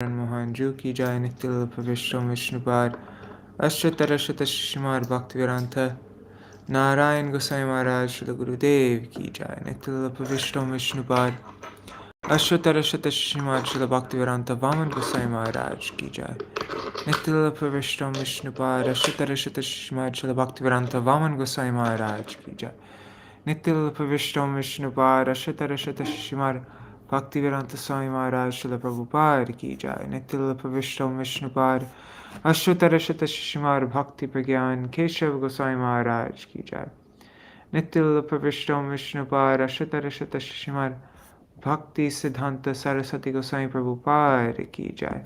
मोहन जू की जय नित्य विष्णु विष्णुपाद अष्टोत्तर श्रीमद् भक्तिवेदांत नारायण गोसाई महाराज श्री गुरुदेव की जय नित्य विष्णु विष्णुपाद अष्टोत्तर श्रीमद् श्री भक्तिवेदांत वामन गोसाई महाराज की जय नित्य विष्णु विष्णुपाद अष्टोत्तर श्रीमद् श्री भक्तिवेदांत वामन गोसाई महाराज की जय नित्य विष्णु विष्णुपाद अष्टोत्तर श्रीमद् भक्तिवेदांत स्वामी महाराज श्रील प्रभुपाद की जय नित्य विष्णु विष्णुपाद अष्टोत्तर श्रीमद् भक्ति प्रज्ञान केशव गोसाई महाराज की जय नित्य विष्णु विष्णुपाद अष्टोत्तर श्रीमद् भक्ति सिद्धांत सरस्वती गोसाई प्रभुपाद की जय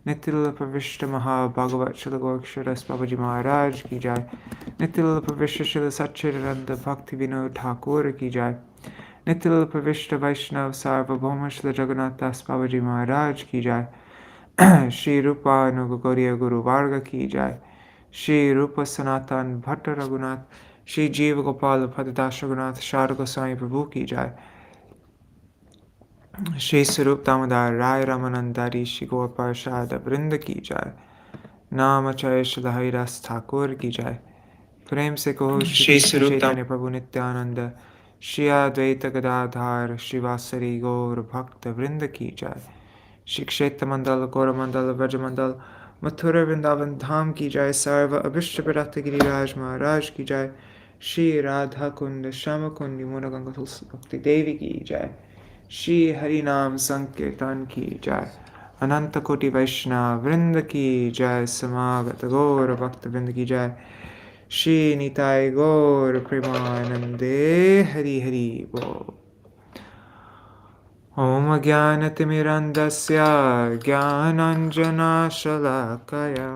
नित्य विष्णु महाभागवत श्री गोक्षर बाबाजी महाराज की जय नित्य विष्णु श्री सच्चिदानंद भक्ति विनोद ठाकुर की जय नित्य विष्णु वैष्णव सार्वभौम श्री जगन्नाथ दास बाबाजी महाराज की जय श्री रूपानुग गौरीय गुरु वार्ग की जय श्री रूप सनातन भट्ट रघुनाथ श्री जीव गोपाल भद्रदास रघुनाथ शार गोसाई प्रभु की जय श्री स्वरूप दामोदर राय रामानंदारी श्री गौर प्रसाद वृंद की जय नाम चय श्री हरिदास ठाकुर की जय प्रेम से कहो श्री कृष्ण चैतन्य प्रभु नित्यानंद श्री अद्वैत गदाधार श्रीवासरी गौर भक्त वृंद की जय श्री क्षेत्र मंडल गौर मंडल व्रज मंडल मथुरा वृंदावन धाम की जय सर्व अभिष्ट प्रदत्त गिरिराज महाराज की जय श्री राधा कुंड श्याम कुंड यमुना गंगा तुलसी भक्ति देवी की जय श्री हरि नाम संकीर्तन की जय अनंत कोटि वैष्णव वृंद की जय समागत गौर भक्त वृंद की जय श्री निताय गौर प्रेमानंदे हरि हरि बोल ओम ज्ञानतिमिरन्धस्य ज्ञानाञ्जनशलाकया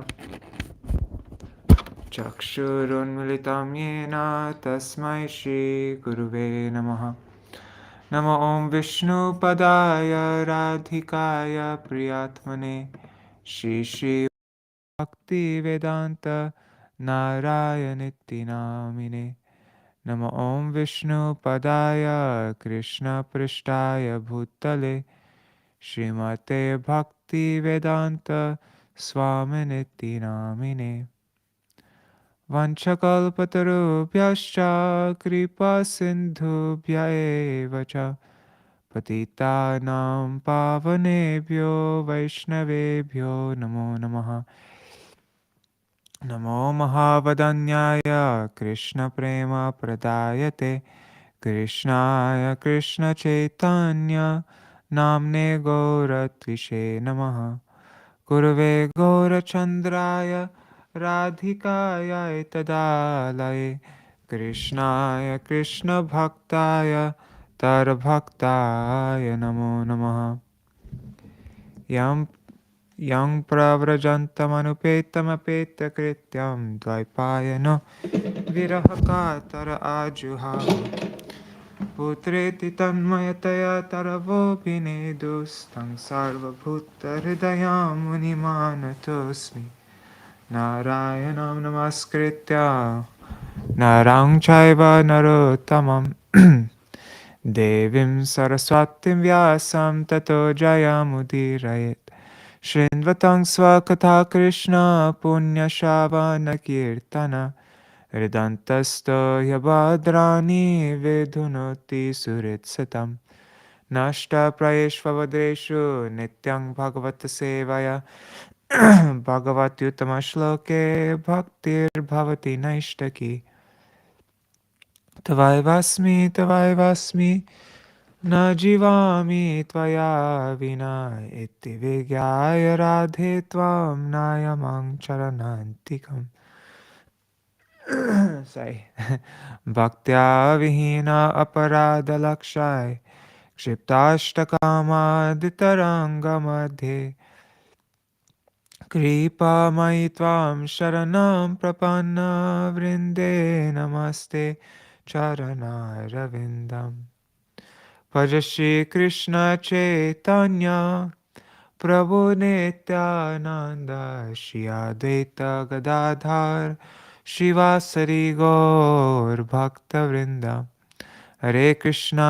चक्षुरुन्मिलितं येन तस्मै श्रीगुरुवे नमः नमो ॐ विष्णुपदाय राधिकाय प्रियात्मने श्री भक्तिवेदान्त नारायणीति नामिने नमो ॐ विष्णुपदाय कृष्णपृष्ठाय भूतले श्रीमते भक्तिवेदान्त स्वामिनिति नामिने वंशकल्पतरुभ्यश्च कृपासिन्धुभ्य एव च पतितानां पावनेभ्यो वैष्णवेभ्यो नमो नमः नमो महावदन्याय कृष्णप्रेमप्रदायते कृष्णाय कृष्णचैतन्य नाम्ने गौरत्विषे नमः गुरवे गौरचन्द्राय राधिकाय तदालये कृष्णाय कृष्णभक्ताय तरभक्ताय नमो नमः यं प्रव्रजन्तमनुपेतमपेतकृत्यं द्वैपायनो विरहकातर आजुहाव पुत्रेति तन्मयतया तरवोऽभिनेदुस्तं सर्वभूतहृदयां मुनिमानतोऽस्मि नारायणं नमस्कृत्य नरं चैव नरोत्तमं देवीं सरस्वतीं व्यासं ततो जयमुदीरयेत् शृण्वतं स्वकथा कृष्ण पुण्यश्रवणकीर्तन हृदन्तस्तो ह्यभद्राणि विधुनोति सुहृत्सतं नष्टप्रयेष्ववद्रेषु नित्यं भगवत्सेवया भगवत्युत्तमश्लोके भक्तिर्भवति नैष्टकी तवैवास्मि न जीवामि त्वया विना इति विज्ञाय राधे त्वां नायमं चरणान्तिकम् भक्त्या विहीन अपराधलक्षाय क्षिप्ताष्टकामादितरङ्गमध्ये कृपामयि त्वां शरणं प्रपन्न वृन्दे नमस्ते चरणारविन्दम् भज श्रीकृष्ण चैतन्य प्रभु नित्यानन्द श्री अद्वैत गदाधर श्रीवासरि गौर भक्तवृन्द हरे Krishna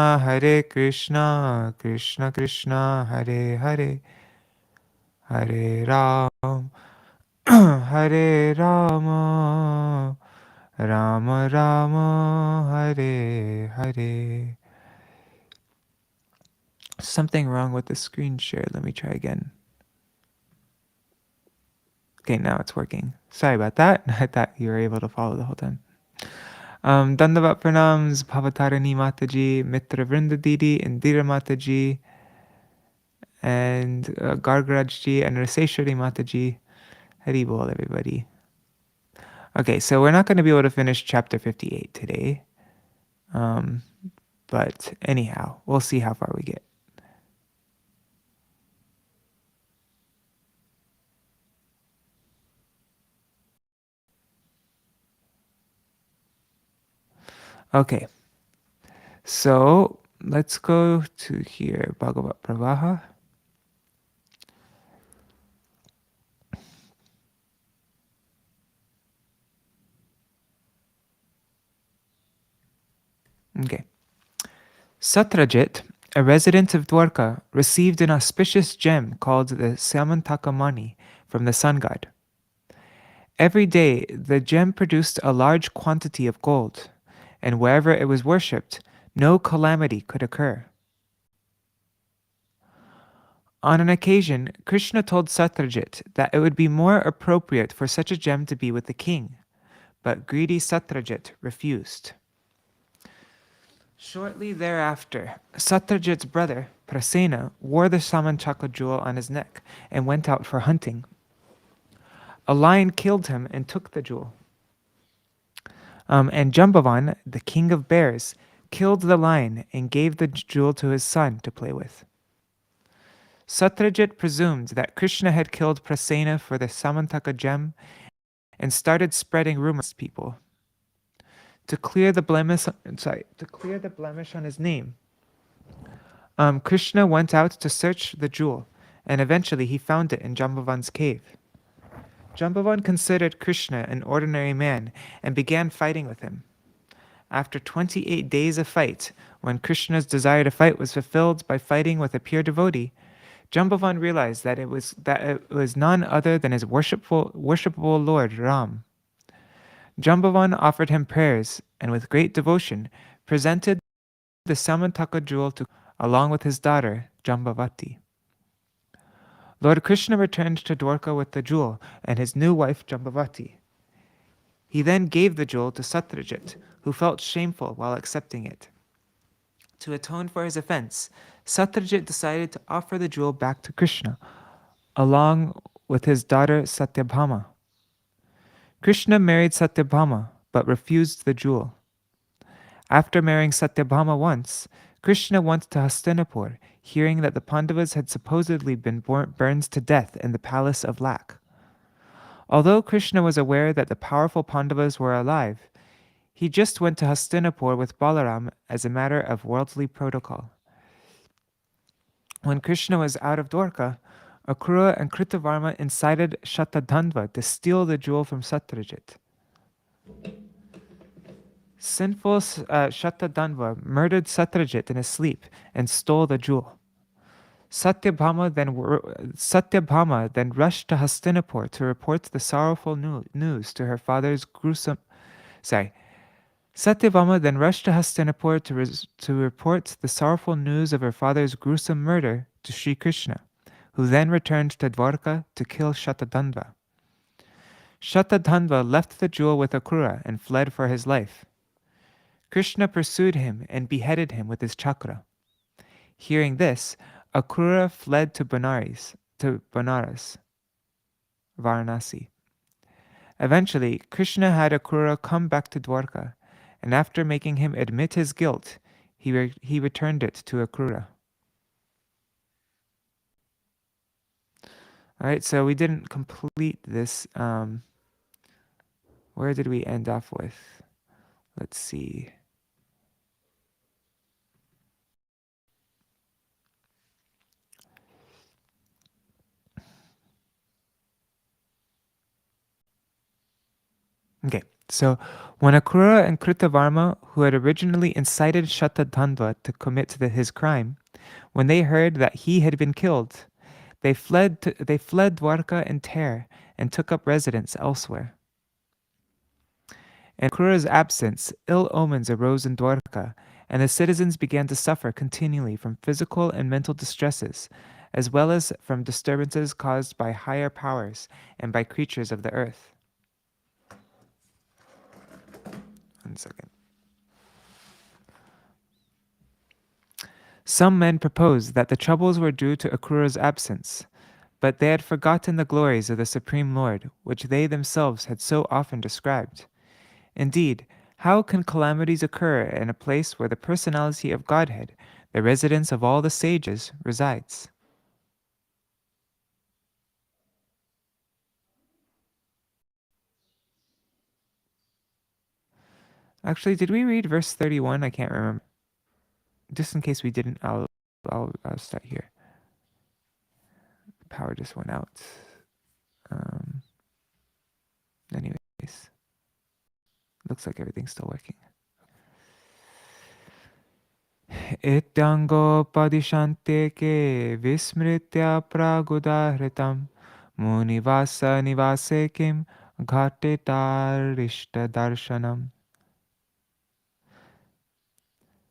Krishna Krishna Hare Hare Hare Ram, Hare Rama, Rama Rama, Hare Hare. Something wrong with the screen share. Let me try again. Okay, now it's working. Sorry about that. I thought you were able to follow the whole time. Dandavat Pranams, Bhavatarani Mataji, Mitra Vrinda Didi, Indira Mataji, and Gargarajji, and Raseshwari Mataji. Hari Bol, everybody. Okay, so we're not going to be able to finish chapter 58 today. But anyhow, we'll see how far we get. Okay, so let's go to here, Bhagavat Pravaha. Okay. Satrajit, a resident of Dwarka, received an auspicious gem called the Samantakamani from the sun god. Every day, the gem produced a large quantity of gold, and wherever it was worshipped, no calamity could occur. On an occasion, Krishna told Satrajit that it would be more appropriate for such a gem to be with the king, but greedy Satrajit refused. Shortly thereafter, Satrajit's brother, Prasena, wore the Samanchaka jewel on his neck and went out for hunting. A lion killed him and took the jewel. And Jambavan, the king of bears, killed the lion and gave the jewel to his son to play with. Satrajit presumed that Krishna had killed Prasena for the Samantaka gem and started spreading rumors to people. To clear the blemish on his name, Krishna went out to search the jewel, and eventually he found it in Jambavan's cave. Jambavan considered Krishna an ordinary man and began fighting with him. After 28 days of fight, when Krishna's desire to fight was fulfilled by fighting with a pure devotee, Jambavan realized that it was none other than his worshipful Lord Ram. Jambavan offered him prayers and with great devotion presented the Samantaka jewel to along with his daughter Jambavati. Lord Krishna returned to Dwarka with the jewel and his new wife Jambavati. He then gave the jewel to Satrajit, who felt shameful while accepting it. To atone for his offense, Satrajit decided to offer the jewel back to Krishna, along with his daughter Satyabhama. Krishna married Satyabhama, but refused the jewel. After marrying Satyabhama once, Krishna went to Hastinapur, hearing that the Pandavas had supposedly been burned to death in the palace of Lak. Although Krishna was aware that the powerful Pandavas were alive, he just went to Hastinapur with Balaram as a matter of worldly protocol. When Krishna was out of Dwarka, Akrura and Kritavarma incited Shatadhanva to steal the jewel from Satrajit. Sinful Shatadhanva murdered Satrajit in his sleep and stole the jewel. Satyabhama then rushed to Hastinapur to report the sorrowful news to her father's gruesome. Satyabhama then rushed to Hastinapur to report the sorrowful news of her father's gruesome murder to Sri Krishna, who then returned to Dwarka to kill Shatadhanva. Shatadhanva left the jewel with Akrura and fled for his life. Krishna pursued him and beheaded him with his chakra. Hearing this, Akrura fled to Benares, Varanasi. Eventually, Krishna had Akrura come back to Dwarka, and after making him admit his guilt, he returned it to Akrura. All right, so we didn't complete this. Where did we end off with? Let's see. Okay, so when Akrura and Kritavarma, who had originally incited Shatadhanva to commit his crime, when they heard that he had been killed, They fled Dwarka in terror and took up residence elsewhere. In Akrura's absence, ill omens arose in Dwarka, and the citizens began to suffer continually from physical and mental distresses, as well as from disturbances caused by higher powers and by creatures of the earth. 1 second. Some men proposed that the troubles were due to Akrura's absence, but they had forgotten the glories of the Supreme Lord, which they themselves had so often described. Indeed, how can calamities occur in a place where the personality of Godhead, the residence of all the sages, resides? Actually, did we read verse 31? I can't remember. Just in case we didn't, I'll start here. The power just went out. Anyways, looks like everything's still working. Ityango padishante ke vismritya pragudahritam munivasa nivase kim ghate-tar-ishta-darshanam.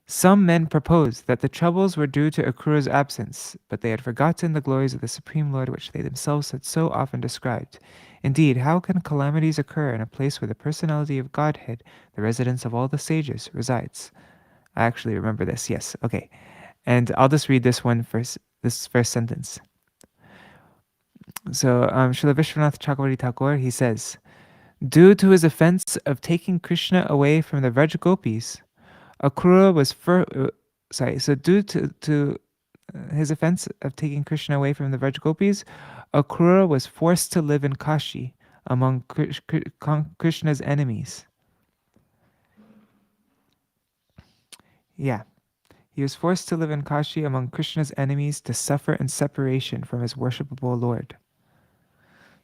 Some men proposed that the troubles were due to Akrura's absence, but they had forgotten the glories of the Supreme Lord which they themselves had so often described. Indeed, how can calamities occur in a place where the personality of Godhead, the residence of all the sages, resides? I actually remember this, yes, okay. And I'll just read this first sentence. So, Srila Viśvanātha Cakravartī Ṭhākura, he says, due to his offense of taking Krishna away from the Vraj Gopis, Akrura was due to his offense of taking Krishna away from the Vraj Gopis, Akrura was forced to live in Kashi among Krishna's enemies. Yeah. He was forced to live in Kashi among Krishna's enemies to suffer in separation from his worshipable Lord.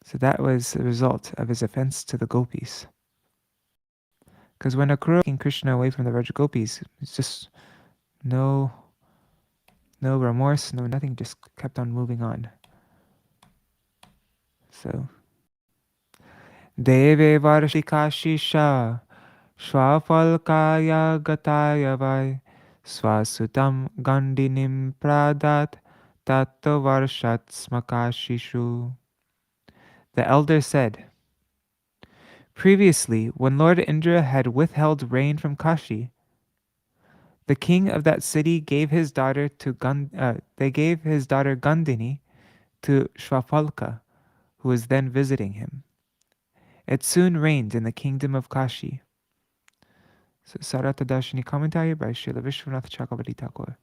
So that was the result of his offense to the gopis. Because when Akrura taking Krishna away from the Vraj Gopis, it's just no remorse, no nothing, just kept on moving on. So Deve Varshikashisha Shwafalkaya Gatayavai Swasutam Gandinim Pradat Tattvarshat Smakashishu. The elder said, previously, when Lord Indra had withheld rain from Kashi, the king of that city gave his daughter Gandini to Shwafalka, who was then visiting him. It soon rained in the kingdom of Kashi. So, Sārārtha-darśinī commentary by Srila Viśvanātha Cakravartī Ṭhākura.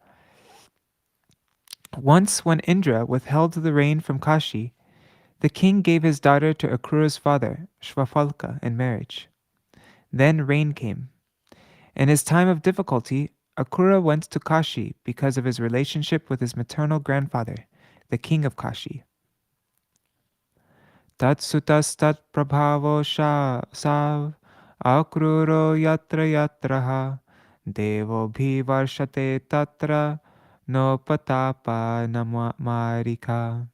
Once, when Indra withheld the rain from Kashi, the king gave his daughter to Akrura's father, Shwafalka, in marriage. Then rain came. In his time of difficulty, Akrura went to Kashi because of his relationship with his maternal grandfather, the king of Kashi. Tat sutas tat prabhavo sav akruro yatra yatraha devo bhi varshate tatra no patapa namarika.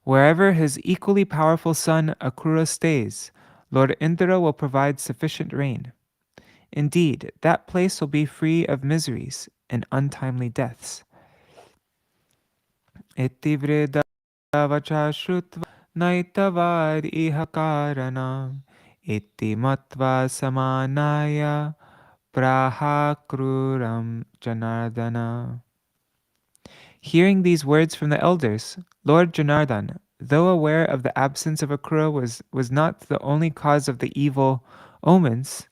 Wherever his equally powerful son Akrura stays, Lord Indra will provide sufficient rain. Indeed, that place will be free of miseries and untimely deaths. Iti vreda vacha shrutva naitavad iha karanam iti matva samanaya prahakruram janardana. Hearing these words from the elders, Lord Janardhan, though aware of the absence of Akrura was not the only cause of the evil omens,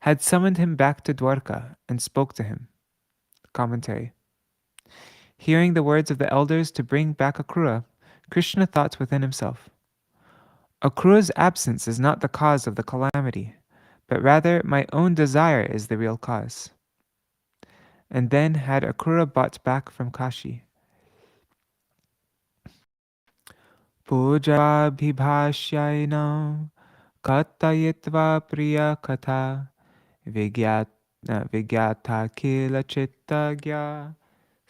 had summoned him back to Dwarka and spoke to him. Commentary. Hearing the words of the elders to bring back Akrura, Krishna thought within himself, Akrura's absence is not the cause of the calamity, but rather my own desire is the real cause. And then had Akrura brought back from Kashi. Pujabhibhashyainam katayitva priya katha vigyata kila chittagya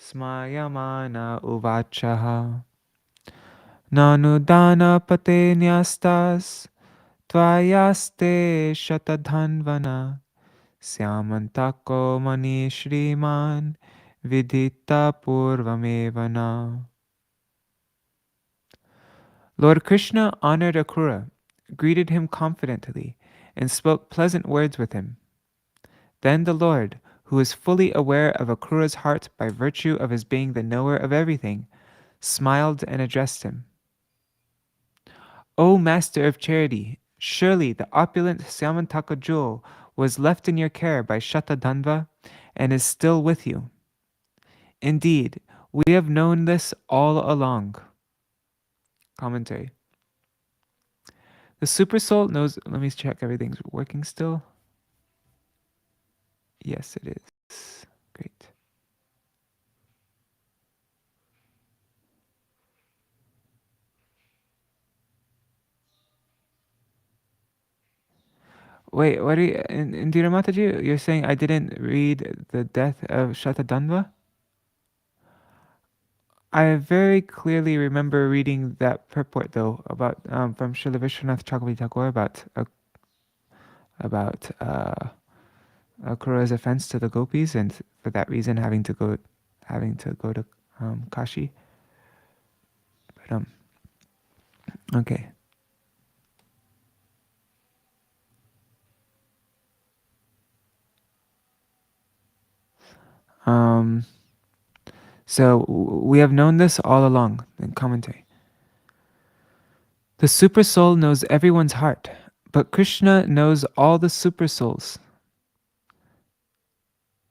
Smayamana uvachaha. Nanudana pate nyastas tvayaste shatadhanvana syamantako mani shriman vidita purvamevana. Lord Krishna honored Akrura, greeted him confidently, and spoke pleasant words with him. Then the Lord, who is fully aware of Akrura's heart by virtue of his being the knower of everything, smiled and addressed him. O Master of Charity, surely the opulent Syamantaka jewel was left in your care by Shatadhanva and is still with you. Indeed, we have known this all along. Commentary. The Supersoul knows... Let me check everything's working still. Yes, it is. Great. Wait, what are you... Indira Mataji, you're saying I didn't read the death of Shatadhanva? I very clearly remember reading that purport, though, about from Srila Viśvanātha Chakravartī Ṭhākura about Akrura's offense to the gopis, and for that reason having to go to Kashi. But okay. So we have known this all along. In commentary, the super soul knows everyone's heart, but Krishna knows all the super souls.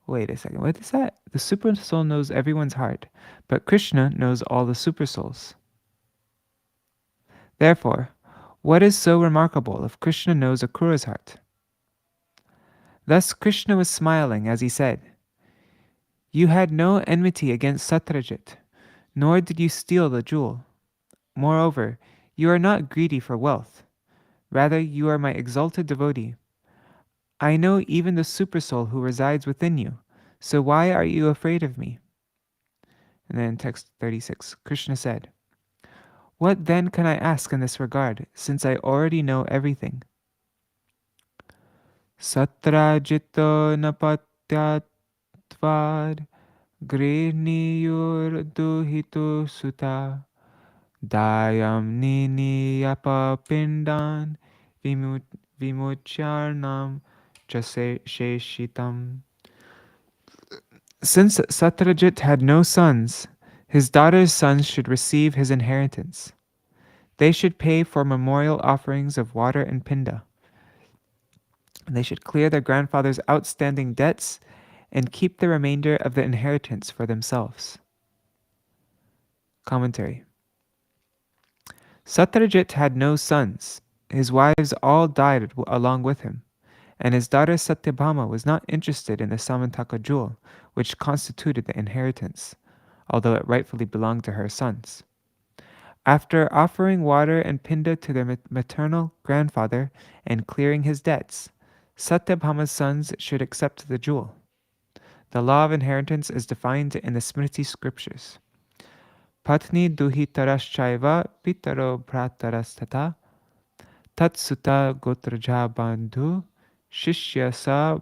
Wait a second, what is that? The super soul knows everyone's heart, but Krishna knows all the super souls. Therefore, what is so remarkable if Krishna knows Akrura's heart? Thus Krishna was smiling as he said, "You had no enmity against Satrajit, nor did you steal the jewel. Moreover, you are not greedy for wealth. Rather, you are my exalted devotee. I know even the Supersoul who resides within you, so why are you afraid of me?" And then in text 36, Krishna said, "What then can I ask in this regard, since I already know everything?" Satrajito napatyatvad Griniyur duhitu suta Dayam nini pindan vimucharnam sheshitam. Since Satrajit had no sons, his daughter's sons should receive his inheritance. They should pay for memorial offerings of water and pinda. They should clear their grandfather's outstanding debts and keep the remainder of the inheritance for themselves. Commentary. Satrajit had no sons. His wives all died along with him, and his daughter Satyabhama was not interested in the Samantaka jewel, which constituted the inheritance, although it rightfully belonged to her sons. After offering water and pinda to their maternal grandfather and clearing his debts, Satyabhama's sons should accept the jewel. The law of inheritance is defined in the Smriti scriptures. Patni duhitaraschaiva pitaro bhratarastata tatsuta gotraja bandhu shishya sa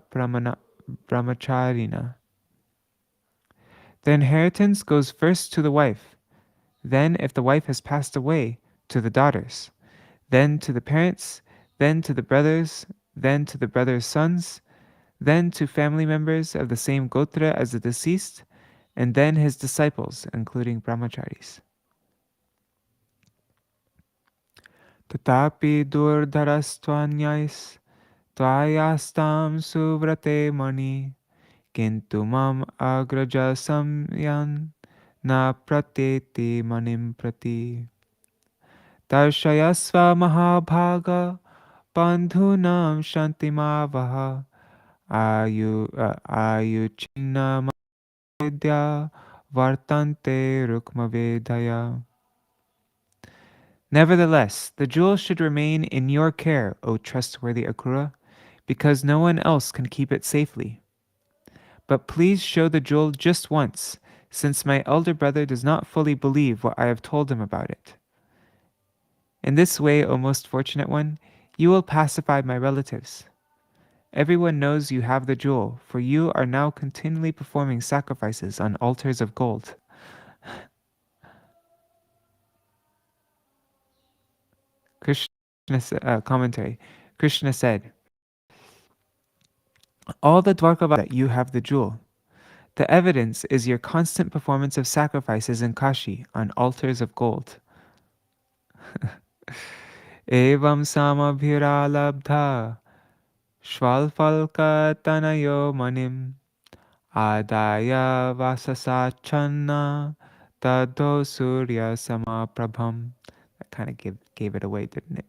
brahmacharina. The inheritance goes first to the wife, then if the wife has passed away, to the daughters, then to the parents, then to the brothers, then to the brothers' sons, then to family members of the same gotra as the deceased, and then his disciples, including brahmacharis. Tatapi durdharastvanyais tvayastam suvrate mani kintu mam agraja samyan na prateti manim prati darshayasva mahabhaga bandhunam shantimavaha ayuchinna vidya vartante rukmavedaya. Nevertheless, the jewel should remain in your care, O trustworthy Akrura, because no one else can keep it safely. But please show the jewel just once, since my elder brother does not fully believe what I have told him about it. In this way, O most fortunate one, you will pacify my relatives. Everyone knows you have the jewel, for you are now continually performing sacrifices on altars of gold. Commentary. Krishna said, all the Dwarkavas that you have the jewel. The evidence is your constant performance of sacrifices in Kashi on altars of gold. Evam samabhiralabdha shvalfalka tanayo manim adaya vasasachanna tado surya samaprabham. That kind of gave it away, didn't it?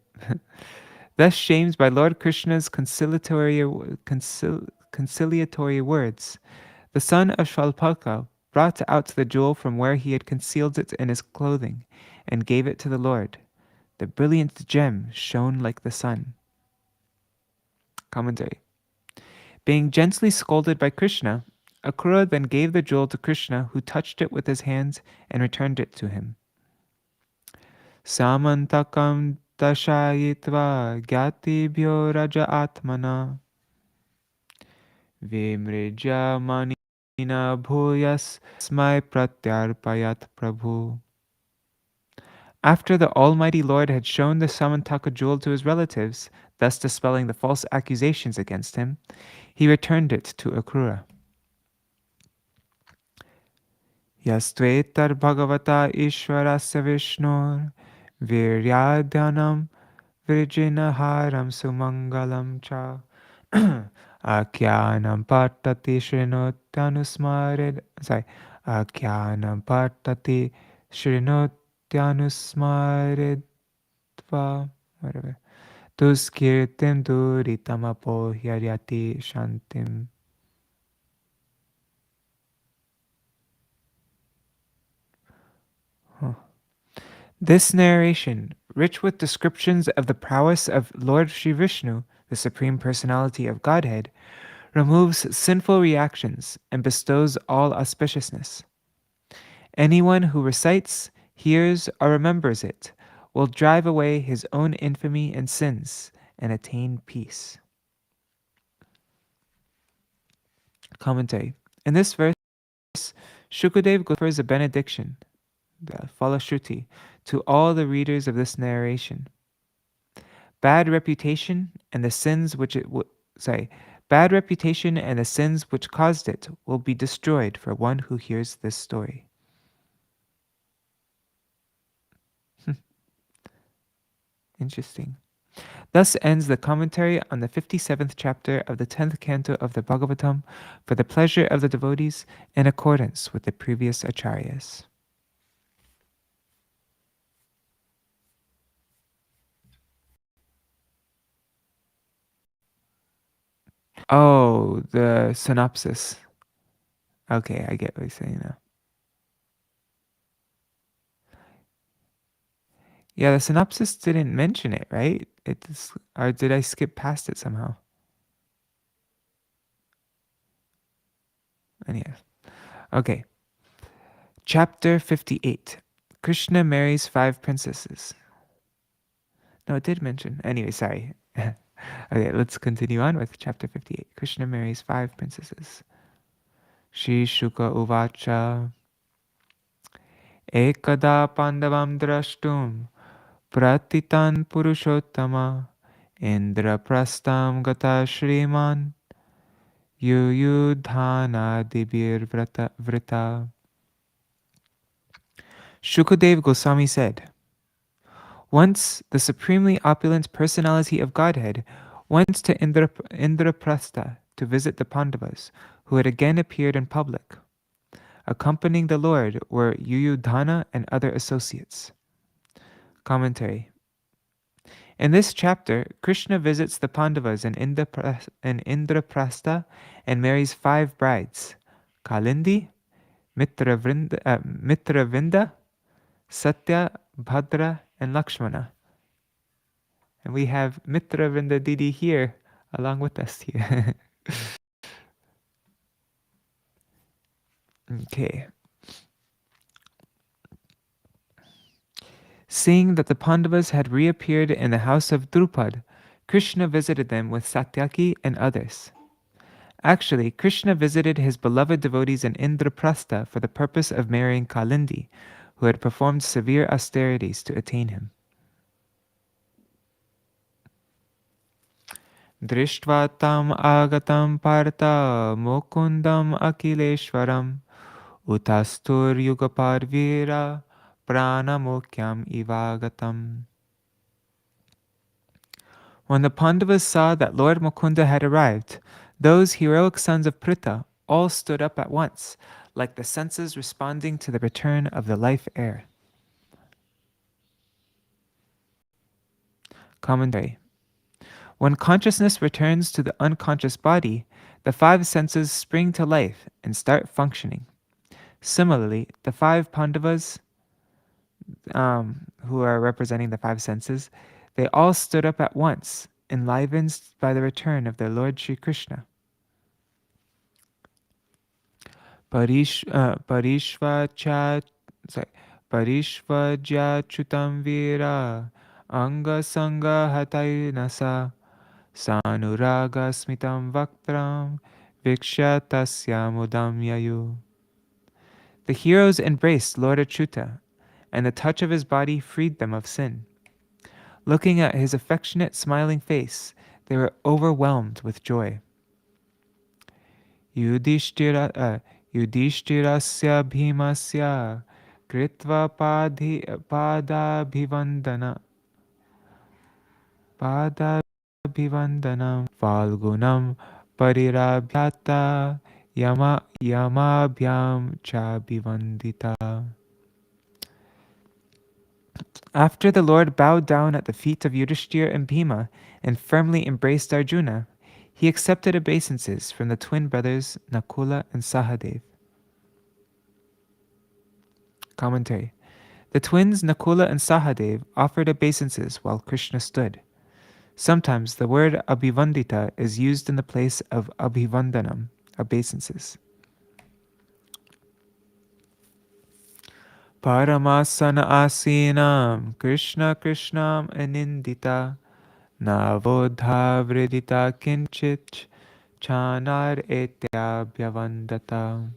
Thus shamed by Lord Krishna's conciliatory words, the son of Shvalpalka brought out the jewel from where he had concealed it in his clothing and gave it to the Lord. The brilliant gem shone like the sun. Commentary. Being gently scolded by Krishna, Ṭhākura then gave the jewel to Krishna, who touched it with his hands and returned it to him. Samantakam dashayitva gyatibhyo raja atmana vimrija manina bhuyas smai pratyarpayat prabhu. After the Almighty Lord had shown the Samantaka jewel to his relatives, thus dispelling the false accusations against him, he returned it to Ṭhākura. Yastvetar bhagavata ishvarasya vishnur viryadhanam vrijinaharam sumangalam cha akyanam partati shrinotyanusmarid. Akyanam partati shrinotyanusmaridva. Whatever. Tuskirtim duritamapo hyaryati shantim. This narration, rich with descriptions of the prowess of Lord Sri Vishnu, the Supreme Personality of Godhead, removes sinful reactions and bestows all auspiciousness. Anyone who recites, hears, or remembers it will drive away his own infamy and sins and attain peace. Commentary. In this verse, Shukadev offers a benediction, the Falashruti, to all the readers of this narration. Bad reputation and the sins which caused it will be destroyed for one who hears this story. Interesting. Thus ends the commentary on the 57th chapter of the 10th canto of the Bhagavatam for the pleasure of the devotees in accordance with the previous acharyas. Oh, the synopsis. Okay, I get what you're saying now. Yeah, the synopsis didn't mention it, right? Or did I skip past it somehow? Anyhow. Okay. Chapter 58. Krishna marries 5 princesses. No, it did mention. Anyway, sorry. Okay, let's continue on with chapter 58. Krishna marries 5 princesses. Shri Shuka Uvacha Ekada Pandavam Drashtum Pratitan Purushottama Indra Prastam Gata Shriman Yuyudhana Dibir Vrita. Shukadev Goswami said, once the supremely opulent personality of Godhead went to Indraprastha to visit the Pandavas, who had again appeared in public. Accompanying the Lord were Yuyudhana and other associates. Commentary. In this chapter, Krishna visits the Pandavas in Indraprastha and marries 5 brides: Kalindi, Mitravinda, Satya, Bhadra, and Lakshmana. And we have Mitravinda Didi here along with us here. Okay. Seeing that the Pandavas had reappeared in the house of Drupad, Krishna visited them with Satyaki and others. Actually, Krishna visited his beloved devotees in Indraprastha for the purpose of marrying Kalindi, who had performed severe austerities to attain him. Drishtva tam agatam partha mukundam akileshwaram utastur yugaparvira pranamukyam ivagatam. When the Pandavas saw that Lord Mukunda had arrived, those heroic sons of Pritha all stood up at once, like the senses responding to the return of the life air. Commentary. When consciousness returns to the unconscious body, the five senses spring to life and start functioning. Similarly, the five Pandavas, who are representing the five senses, they all stood up at once, enlivened by the return of their Lord Sri Krishna. Parishvajachutam vira anga sanga hatainasa sanuraga smitam vaktram vikshatasya mudam yayu. The heroes embraced Lord Achyuta, and the touch of his body freed them of sin. Looking at his affectionate, smiling face, they were overwhelmed with joy. Yudhishthirasya bhimasya kritva padabhivandanam falgunam parirabhyata yamabhyam chabhivandita. After the Lord bowed down at the feet of Yudhishthira and Bhima and firmly embraced Arjuna, he accepted obeisances from the twin brothers Nakula and Sahadev. Commentary. The twins Nakula and Sahadev offered obeisances while Krishna stood. Sometimes the word Abhivandita is used in the place of Abhivandanam, obeisances. Paramasana asinam Krishna Krishnam anindita navodha vridita kinchit chanar etyabhyavandata.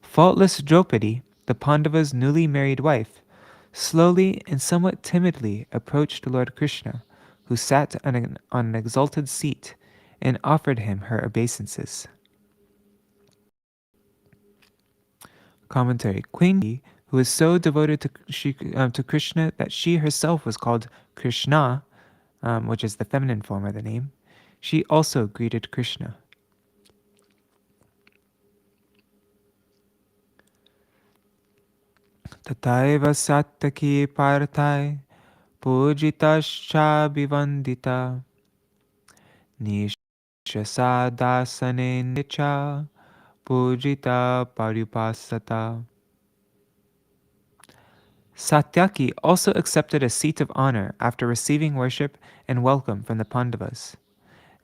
Faultless Draupadi, the Pandava's newly married wife, slowly and somewhat timidly approached Lord Krishna, who sat on an exalted seat, and offered him her obeisances. Commentary. Queen Kunti, who was so devoted to Krishna that she herself was called Krishna, which is the feminine form of the name, she also greeted Krishna. Tataiva sattaki parthai pujitascha bivandita nishasadasane nicha pujita paripasata. Satyaki also accepted a seat of honor after receiving worship and welcome from the Pandavas,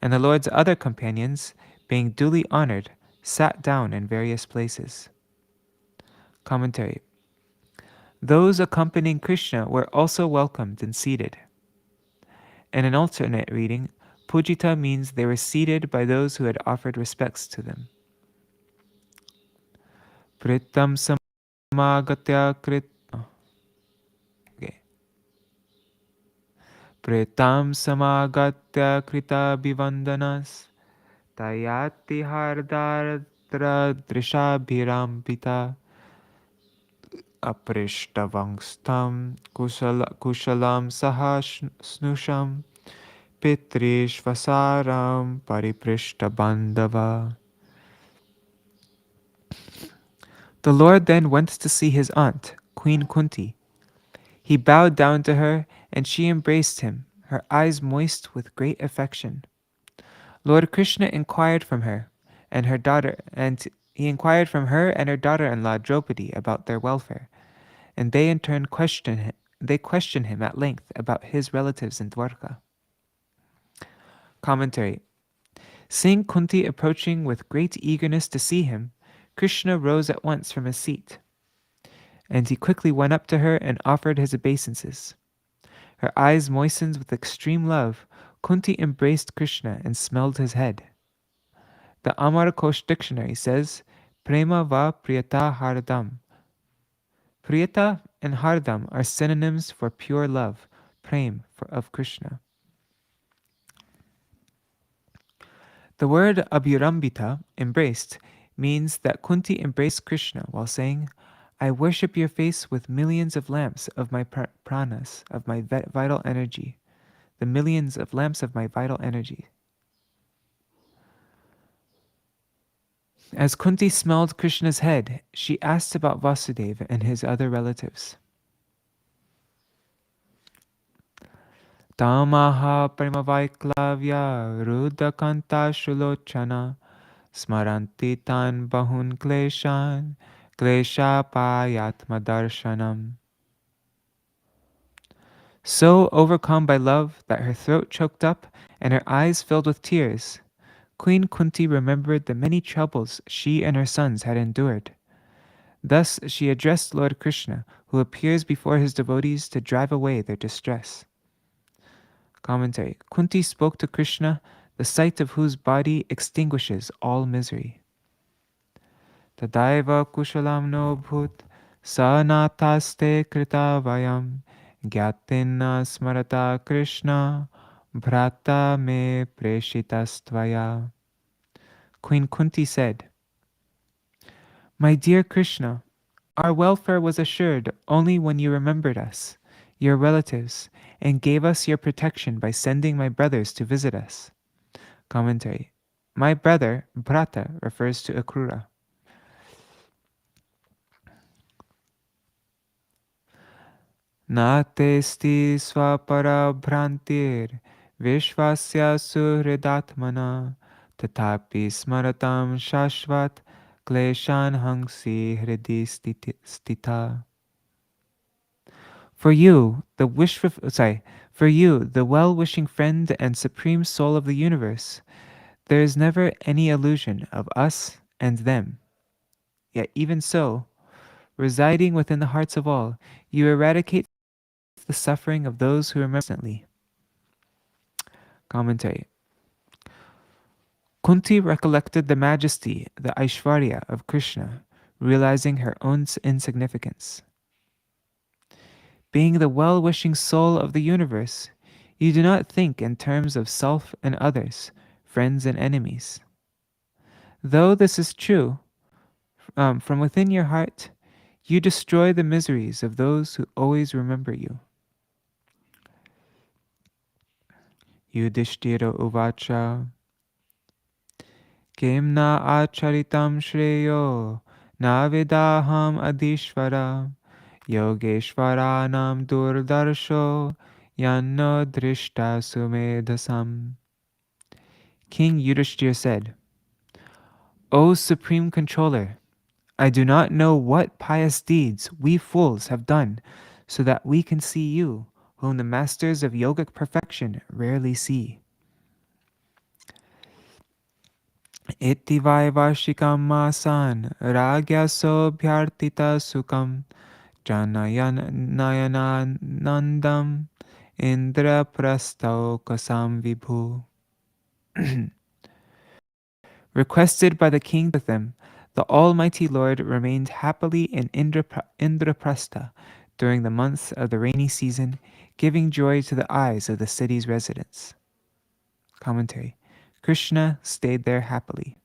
and the Lord's other companions, being duly honored, sat down in various places. Commentary. Those accompanying Krishna were also welcomed and seated. In an alternate reading, Pujita means they were seated by those who had offered respects to them. Pritam samagatya Pritam samagatya krita bivandanas tayati hardardra drishabhirambita aprishtavankstam kushalam snusham pitrishvasaram pariprishtabandava. The Lord then went to see his aunt, Queen Kunti. He bowed down to her, and she embraced him, her eyes moist with great affection. Lord Krishna inquired from her and her daughter, and he inquired from her and her daughter-in-law Draupadi about their welfare, and they in turn questioned him at length about his relatives in Dwarka. Commentary. Seeing Kunti approaching with great eagerness to see him, Krishna rose at once from his seat. And he quickly went up to her and offered his obeisances. Her eyes moistened with extreme love. Kunti embraced Krishna and smelled his head. The Amarakosh dictionary says, Prema va priyata hardam. Priyata and hardam are synonyms for pure love, prem of Krishna. The word abhirambita, embraced, means that Kunti embraced Krishna while saying, I worship your face with millions of lamps of my pranas, of my vital energy, the millions of lamps of my vital energy. As Kunti smelled Krishna's head, she asked about Vasudeva and his other relatives. Tamaha Premavaiklavya Rudakanta Shulochana Smaranti Tan Bahun Kleshan Kleshapayatma Darshanam. So overcome by love that her throat choked up and her eyes filled with tears, Queen Kunti remembered the many troubles she and her sons had endured. Thus she addressed Lord Krishna, who appears before his devotees to drive away their distress. Commentary. Kunti spoke to Krishna, the sight of whose body extinguishes all misery. Tadaiva kushalam no bhut sanataste krita vayam gyatina smarata Krishna bhrata me preshitastvaya. Queen Kunti said, My dear Krishna, our welfare was assured only when you remembered us, your relatives, and gave us your protection by sending my brothers to visit us. Commentary. My brother, Bhrata, refers to Akrura. Natesti swapara bhrantir vishvasya suhridatmana tatapi smaratam shashvat kleshan hangsi hridi stita. For you, the well-wishing friend and supreme soul of the universe, there is never any illusion of us and them. Yet even so, residing within the hearts of all, you eradicate the suffering of those who remember constantly. Commentary. Kunti recollected the majesty, the Aishvarya of Krishna, realizing her own insignificance. Being the well-wishing soul of the universe, you do not think in terms of self and others, friends and enemies. Though this is true, from within your heart, you destroy the miseries of those who always remember you. Yudhishthira uvacha Kim na acharitam shreyo na vidaham adishvara Yogeshwaranam durdarsho yanno drishta sumedhasam. King Yudhishthira said, O Supreme Controller, I do not know what pious deeds we fools have done so that we can see you, whom the masters of yogic perfection rarely see. Iti vaivashikam masan ragyaso bhyartita sukam Janayananandam Indra Prastau Kasam Vibhu. Requested by the king with them, the Almighty Lord remained happily in Indraprastha during the months of the rainy season, giving joy to the eyes of the city's residents. Commentary. Krishna stayed there happily.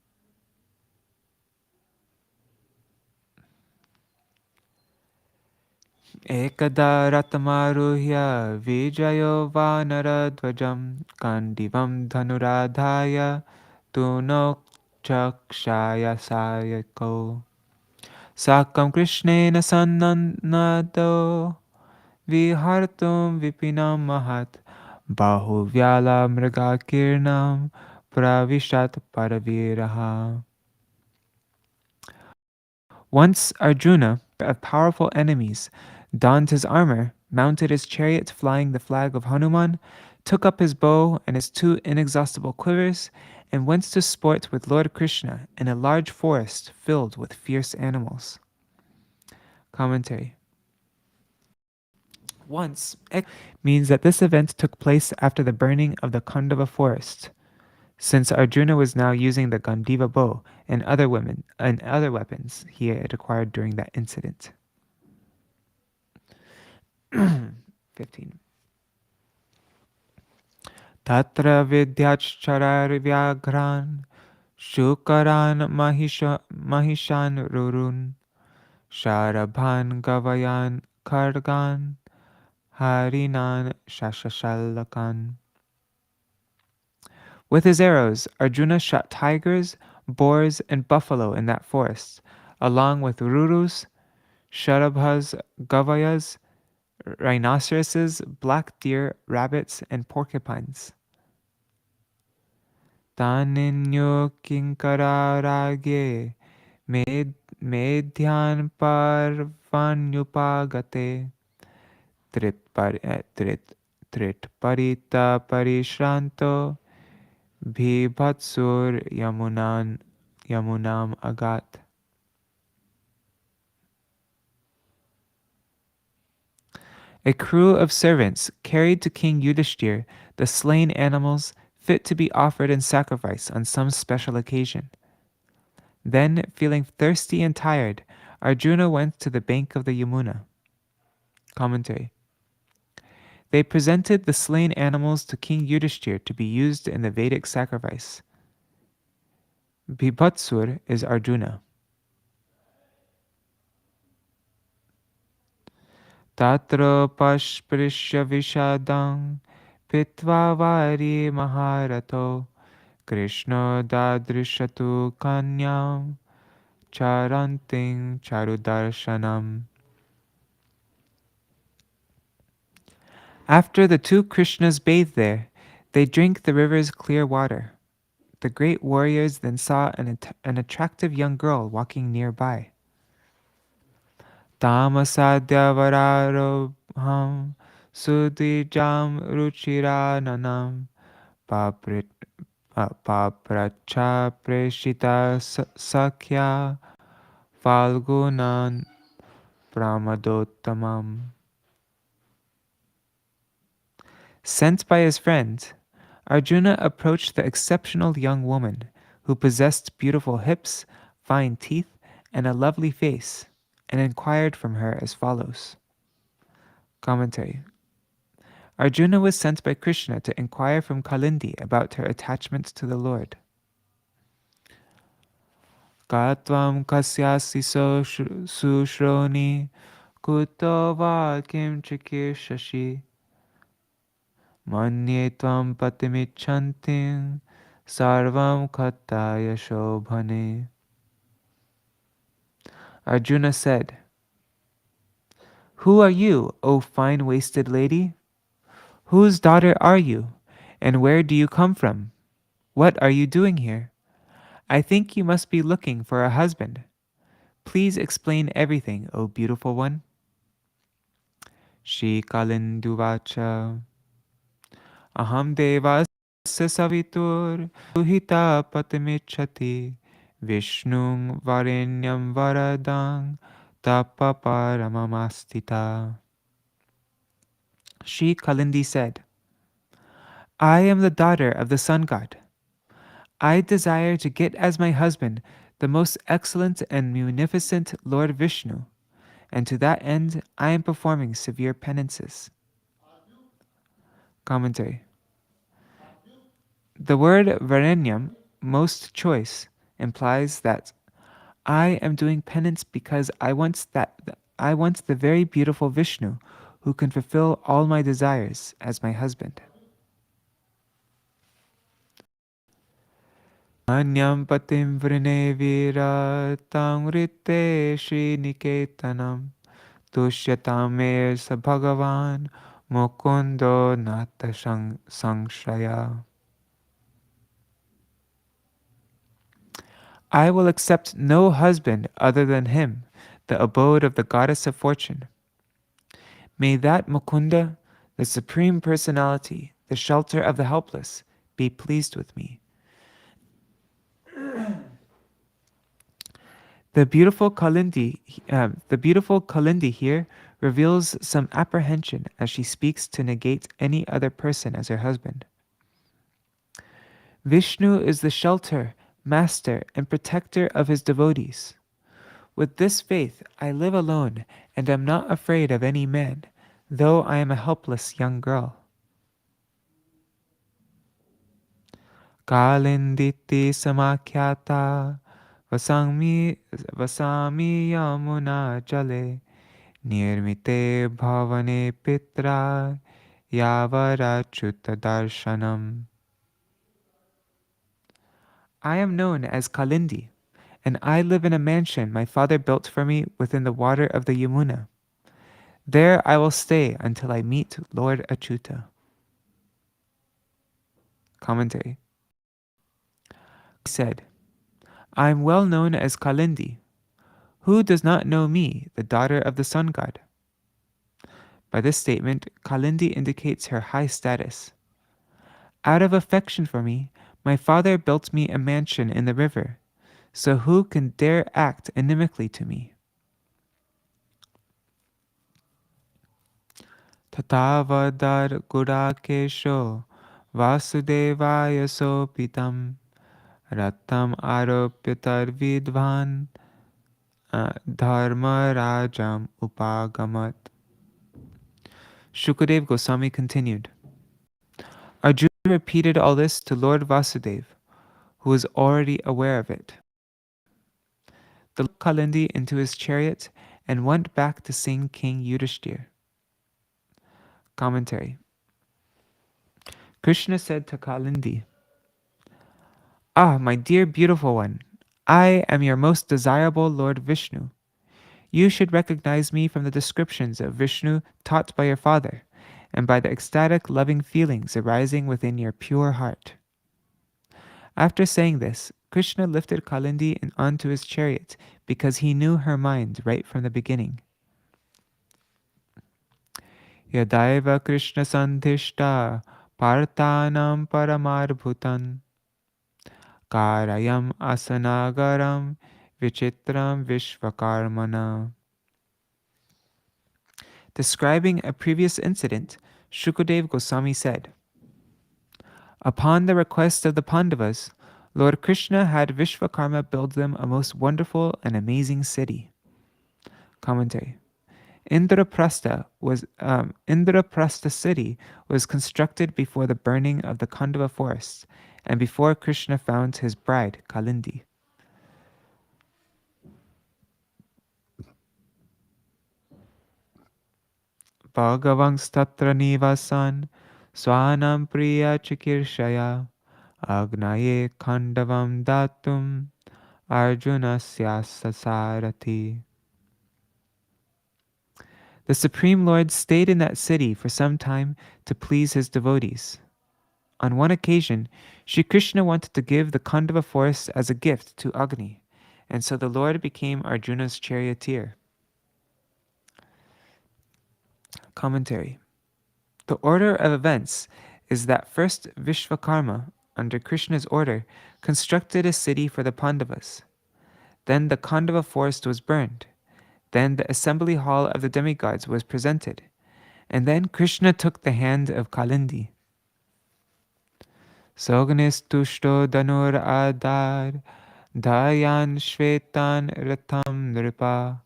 Ekada ratamaruhya vijayo vanaradvajam kandivam dhanuradhaya tunok chakshaya sayako sakam krishnena sannado vihartum vipinam mahat bahuvyala mrigakirnam pravishat paraviraha. Once Arjuna, of powerful enemies, donned his armor, mounted his chariot flying the flag of Hanuman, took up his bow and his two inexhaustible quivers, and went to sport with Lord Krishna in a large forest filled with fierce animals. Commentary. once means that this event took place after the burning of the Khandava forest, since Arjuna was now using the Gandiva bow and other weapons he had acquired during that incident. 15. Tatra vidyachcharar vyagran shukaran mahishan rurun sharabhan gavayan kargan harinan shashashalakan. With his arrows, Arjuna shot tigers, boars, and buffalo in that forest, along with rurus, sharabhas, gavayas, rhinoceroses, black deer, rabbits, and porcupines. Taninyo kinkararage medhyan parvanyupagate tritparita parishranto bhibhatsur yamunam agat. A crew of servants carried to King Yudhishthir the slain animals fit to be offered in sacrifice on some special occasion. Then, feeling thirsty and tired, Arjuna went to the bank of the Yamuna. Commentary. They presented the slain animals to King Yudhishthir to be used in the Vedic sacrifice. Bhibhatsur is Arjuna. Tatra pashprishya vishadang pitva vari maharato Krishna dadrishatu kanyam charanting charudarshanam. After the two Krishnas bathed there, they drank the river's clear water. The great warriors then saw an attractive young girl walking nearby. Tamasadyavararobham sudijam ruchirananam papracha preshita sakhya falgunan pramadottamam. Sent by his friend, Arjuna approached the exceptional young woman who possessed beautiful hips, fine teeth, and a lovely face, and inquired from her as follows. Commentary. Arjuna was sent by Krishna to inquire from Kalindi about her attachment to the Lord. Katvam kasyasi sushroni kuto va kim chikishashi manye tvam patimichantim sarvam khataya shobhane. Arjuna said, "Who are you, O fine-waisted lady? Whose daughter are you, and where do you come from? What are you doing here? I think you must be looking for a husband. Please explain everything, O beautiful one." Shri Kalinduvacha Aham devasya savitur duhita patimichati Vishnung varenyam varadang tapaparamamastita. Shri Kalindi said, "I am the daughter of the sun god. I desire to get as my husband the most excellent and munificent Lord Vishnu, and to that end I am performing severe penances." Commentary. The word varenyam, most choice, implies that I am doing penance because I want the very beautiful Vishnu who can fulfill all my desires as my husband. Anyam patim vrine vira tam rite shri niketanam tushyatam me sa bhagavan mukundo nata sangshaya. I will accept no husband other than him, the abode of the goddess of fortune. May that Mukunda, the Supreme Personality, the shelter of the helpless, be pleased with me. The beautiful Kalindi here reveals some apprehension as she speaks to negate any other person as her husband. Vishnu is the shelter, master, and protector of his devotees. With this faith, I live alone and am not afraid of any man, though I am a helpless young girl. Kalinditi samakhyata vasami yamuna jale nirmite bhavane pitra yavarachutta-darshanam. I am known as Kalindi, and I live in a mansion my father built for me within the water of the Yamuna. There I will stay until I meet Lord Achyuta. Commentary. He said, I am well known as Kalindi. Who does not know me, the daughter of the sun god? By this statement, Kalindi indicates her high status. Out of affection for me, my father built me a mansion in the river, so who can dare act inimically to me? Tatavadar Gurakesho Vasudevaya Sopitam Rattam Aropyatar Vidvan Dharma Rajam Upagamat. Shukadeva Goswami continued. Arjuna repeated all this to Lord Vasudeva, who was already aware of it. The Lord Kalindi into his chariot and went back to sing King Yudhishthir. Commentary. Krishna said to Kalindi, Ah, my dear beautiful one, I am your most desirable Lord Vishnu. You should recognize me from the descriptions of Vishnu taught by your father, and by the ecstatic loving feelings arising within your pure heart. After saying this, Krishna lifted Kalindi onto his chariot because he knew her mind right from the beginning. Yadaiva Krishna Sandhishta Parthanam Paramarbhutan Karayam Asanagaram Vichitram Vishvakarmana. Describing a previous incident, Shukadeva Goswami said, Upon the request of the Pandavas, Lord Krishna had Vishvakarma build them a most wonderful and amazing city. Commentary. Indraprastha city was constructed before the burning of the Khandava forest and before Krishna found his bride Kalindi. Bhagavangstatra nivasan swanam priya chikirshaya agnaye khandavam datum arjunasya Sārārthi. The Supreme Lord stayed in that city for some time to please his devotees. On one occasion, Sri Krishna wanted to give the Khandava forest as a gift to Agni, and so the Lord became Arjuna's charioteer. Commentary. The order of events is that first Vishvakarma, under Krishna's order, constructed a city for the Pandavas. Then the Khandava forest was burned. Then the assembly hall of the demigods was presented. And then Krishna took the hand of Kalindi. Sognis tushto danur adar dayan shvetan ratam nripa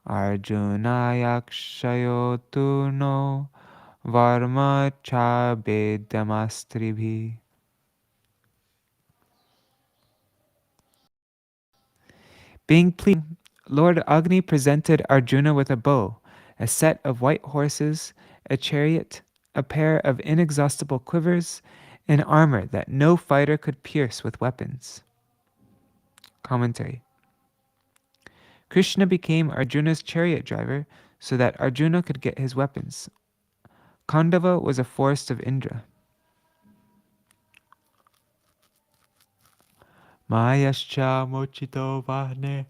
arjunayakshayo turno varma chabedamastribhi. Being pleased, Lord Agni presented Arjuna with a bow, a set of white horses, a chariot, a pair of inexhaustible quivers, and armor that no fighter could pierce with weapons. Commentary. Krishna became Arjuna's chariot driver so that Arjuna could get his weapons. Khandava was a forest of Indra. Mayascha mochito vahne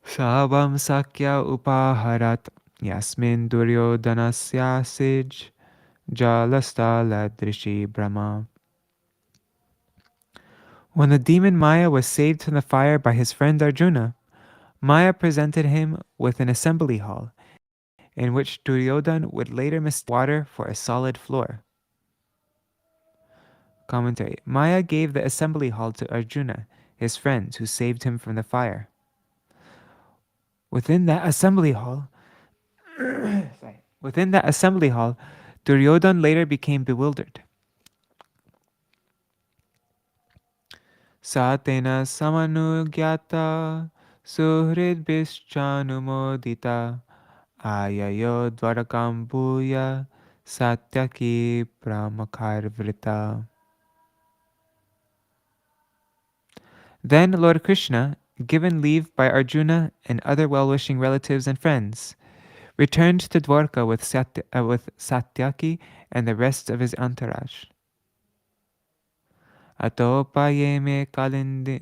sabam sakya upaharat yasmin duryodhanasya sij jalastala drishi brahma. When the demon Maya was saved from the fire by his friend Arjuna, Maya presented him with an assembly hall, in which Duryodhana would later mistake water for a solid floor. Commentary. Maya gave the assembly hall to Arjuna, his friends, who saved him from the fire. Within that assembly hall, Duryodhana later became bewildered. Satena samanugyata suhrid bischanumodita ayayo dvarakam bhuya satyaki brahmakarvrita. Then Lord Krishna, given leave by Arjuna and other well-wishing relatives and friends, returned to Dwarka with Satyaki and the rest of his entourage. Atopayeme kalindim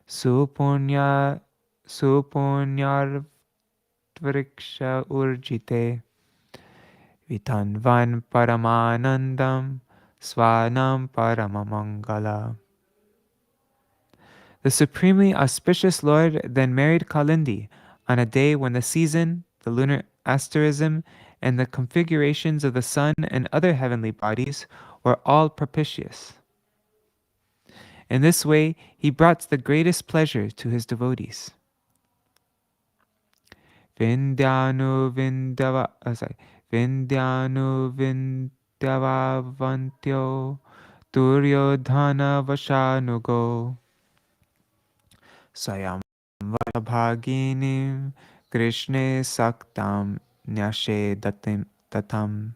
supunyar vriksha urjite vitanvan paramanandam swanam paramamangala. The supremely auspicious Lord then married Kalindi on a day when the season, the lunar asterism, and the configurations of the sun and other heavenly bodies were all propitious. In this way, he brought the greatest pleasure to his devotees. Vindyanu Vindyavantyo Duryodhana Vashanugo Sayam Bhaginim Krishne Saktam Nyashe Datam.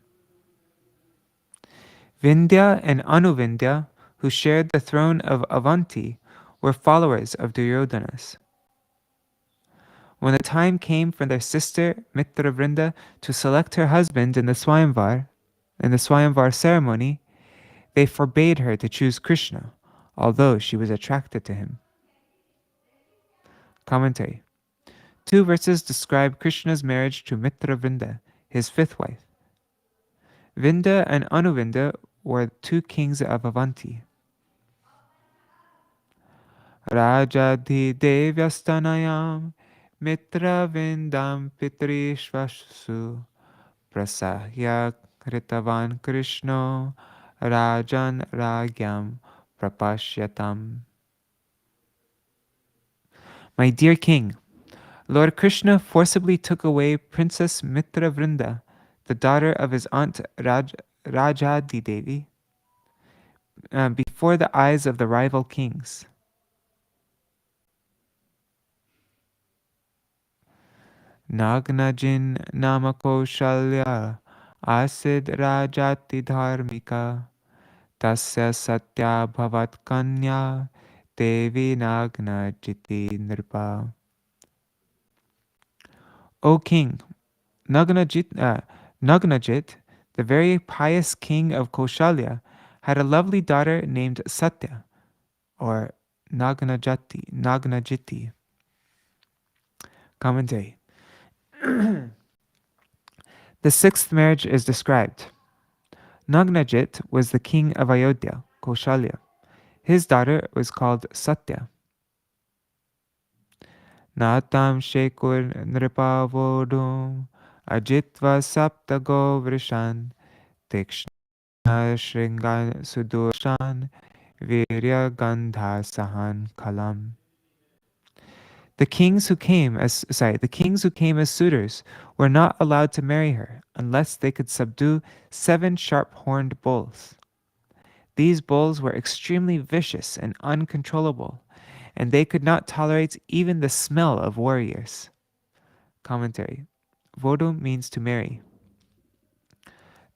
Vindhya and Anuvindhya, who shared the throne of Avanti, were followers of Duryodhana's. When the time came for their sister Mitravrinda to select her husband in the Swayamvar ceremony, they forbade her to choose Krishna, although she was attracted to him. Commentary. 2 verses describe Krishna's marriage to Mitravrinda, his 5th wife. Vindhya and Anuvindhya were 2 kings of Avanti. Rajadhi Devyastanayam Mitravindam Pitrishvasu Prasahya Kritavan Krishno Rajan Ragyam Prapashyatam. My dear king, Lord Krishna forcibly took away Princess Mitravrinda, the daughter of his aunt Rajadi Devi, before the eyes of the rival kings. Nagnajin Namakoshalya Asid Rajati Dharmika Tasya Satya Bhavat Kanya Devi Nagnajiti Nirpa. O king, Nagnajit, the very pious king of Koshalya, had a lovely daughter named Satya, or Nagnajiti. Commentary. The 6th marriage is described. Nagnajit was the king of Ayodhya, Koshalya. His daughter was called Satya. Natam Shekur Nripavodum Ajitva Saptago Vrishan Tikshna Shringan Sudurshan Virya Gandha Sahan Kalam. The kings who came as suitors were not allowed to marry her unless they could subdue 7 sharp-horned bulls. These bulls were extremely vicious and uncontrollable, and they could not tolerate even the smell of warriors. Commentary. Vodum means to marry.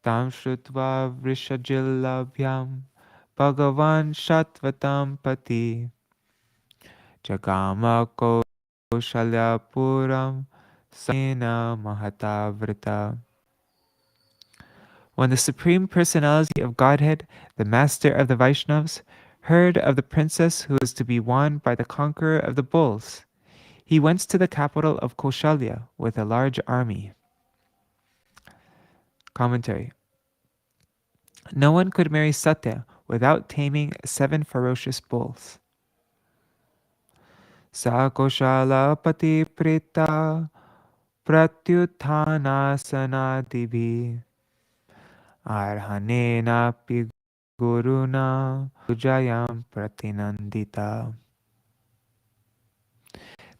Tam shrutva vrishajillabhyam Bhagavan shatvatam pati Jagama Koshalyapuram Sena Mahatavrita. When the Supreme Personality of Godhead, the Master of the Vaishnavas, heard of the princess who was to be won by the conqueror of the bulls, he went to the capital of Koshalya with a large army. Commentary. No one could marry Satya without taming 7 ferocious bulls. Sa Koshalapati Prita Pratyutthanasanadibhi Arhanena Guruna Pujayam Pratinandita.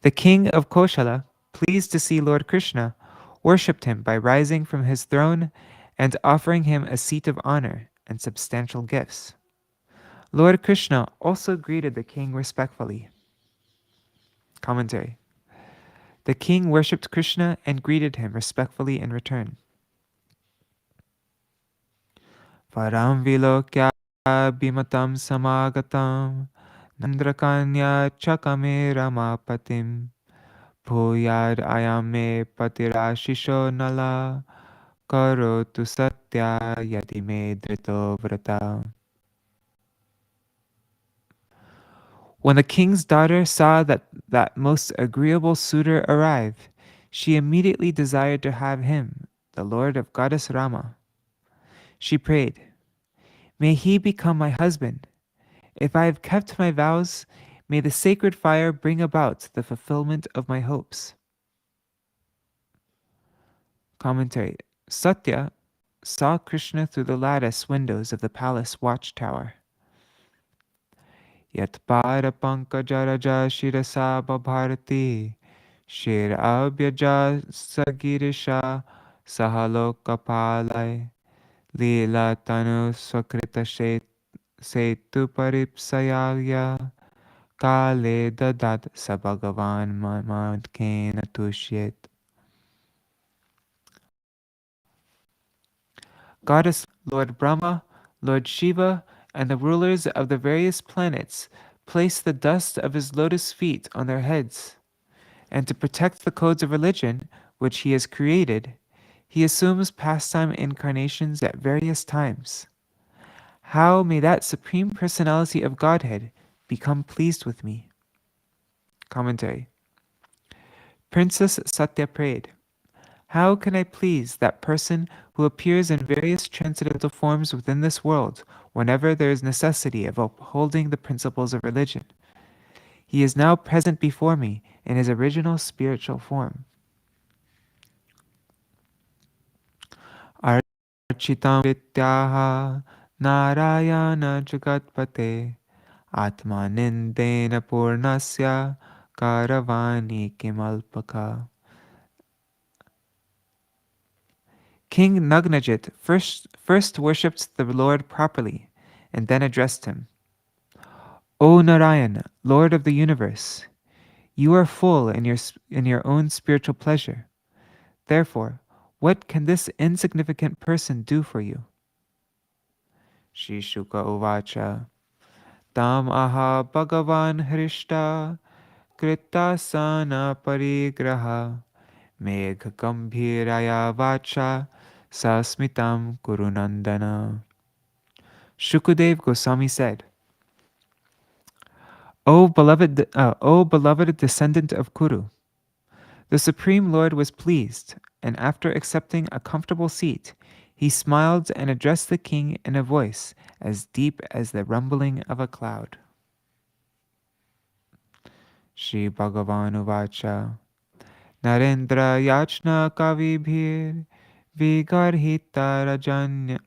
The king of Koshala, pleased to see Lord Krishna, worshipped him by rising from his throne and offering him a seat of honor and substantial gifts. Lord Krishna also greeted the king respectfully. Commentary. The king worshipped Krishna and greeted him respectfully in return. Param vilokya bimatam samagatam nandrakanya chakame ramapatim bhuyad ayame patirashisho nala karotu satya yadime drito vrata. When the king's daughter saw that most agreeable suitor arrive, she immediately desired to have him, the lord of goddess Rama. She prayed, "May he become my husband. If I have kept my vows, may the sacred fire bring about the fulfillment of my hopes." Commentary. Satya saw Krishna through the lattice windows of the palace watchtower. Yat para pankajaraja shirasa babharati shir abhyaja sagirisha sahalokapalai lila tanu swakrita setu paripsayagya kale dadat sabhagavan mamadkena tushyet. Goddess Lord Brahma, Lord Shiva, and the rulers of the various planets place the dust of his lotus feet on their heads. And to protect the codes of religion which he has created, he assumes pastime incarnations at various times. How may that Supreme Personality of Godhead become pleased with me? Commentary. Princess Satya prayed, "How can I please that person who appears in various transcendental forms within this world whenever there is necessity of upholding the principles of religion? He is now present before me in his original spiritual form." Architam Vityaha Narayana Jagatpate Atma Nindena Purnasya Karavani Kimalpaka. King Nagnajit first worshipped the Lord properly and then addressed him. "O Narayan, Lord of the universe, you are full in your own spiritual pleasure. Therefore, what can this insignificant person do for you?" Shri Shuka Uvacha Tam aha Bhagavan Hrishta Kritasana Parigraha Megha Gambhiraya Vacha Sasmitam Kurunandana. Shukadev Goswami said, O beloved descendant of Kuru, the Supreme Lord was pleased, and after accepting a comfortable seat, he smiled and addressed the king in a voice as deep as the rumbling of a cloud. Shri Bhagavan Uvacha Narendra Yachna Kavibhir Vigarhita Rajanya